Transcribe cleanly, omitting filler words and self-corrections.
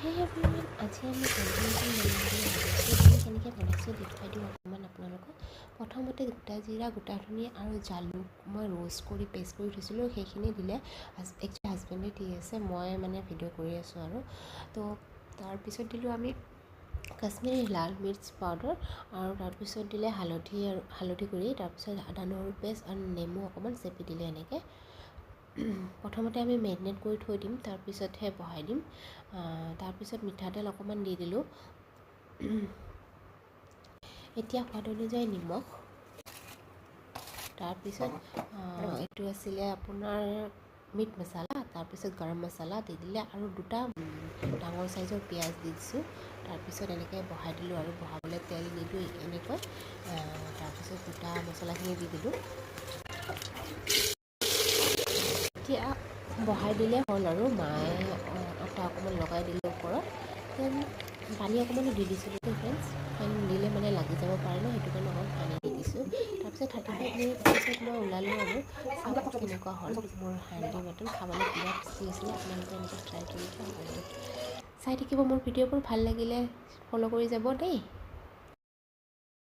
Hey everyone, আজি আমি কণী কেনেকৈ বনাইছোঁ দেখুৱাই দিওঁ অকণমান আপোনালোকক। প্ৰথমতে গোটা জিৰা, গোটা ধনিয়া আৰু জালুক মই ৰোষ্ট কৰি পেষ্ট কৰি থৈছিলোঁ, সেইখিনি দিলে। একচুৱেলি হাজবেণ্ডে দি আছে, মই মানে ভিডিঅ' কৰি আছোঁ আৰু। তো তাৰপিছত দিলোঁ আমি কাশ্মীৰী লাল মিৰ্চ পাউডাৰ, আৰু তাৰপিছত দিলে হালধি গুড়ি, তাৰপিছত আদা নহৰু পেষ্ট আৰু নেমু অকণমান চেপি দিলে এনেকৈ। প্ৰথমতে আমি মেৰিনেট কৰি থৈ দিম, তাৰপিছতহে বহাই দিম। তাৰপিছত মিঠাতেল অকণমান দি দিলোঁ। এতিয়া সোৱাদ অনুযায়ী নিমখ, তাৰপিছত এইটো আছিলে আপোনাৰ মিট মছলা, তাৰপিছত গৰম মছলা দি দিলে, আৰু দুটা ডাঙৰ চাইজৰ পিঁয়াজ দি দিছোঁ। তাৰপিছত এনেকৈ বহাই দিলোঁ, আৰু বহাবলৈ তেল নিদিওঁ এনেকৈ। তাৰপিছত গোটা মছলাখিনি দি দিলোঁ। এতিয়া বহাই দিলে হ'ল, আৰু মায়ে আটা অকণমান লগাই দিলোঁ ওপৰত। দেন পানী অকণমানো দি দিছিলোঁ দেই ফ্ৰেণ্ডছ, পানী নিদিলে মানে লাগি যাব পাৰে ন, সেইটো কাৰণে অকণমান পানী দি দিছোঁ। তাৰপিছত 35 মিনিট পিছত মই ওলালোঁ, আৰু চাওক কেনেকুৱা হ'ল মোৰ হাঁড়ি মটন। খাবলৈ বিৰাট টেষ্টি হৈছিলে, আপোনালোকে এনেকৈ ট্ৰাই কৰি চাই থাকিব মোৰ ভিডিঅ'বোৰ ভাল লাগিলে ফ'ল' কৰি যাব দেই।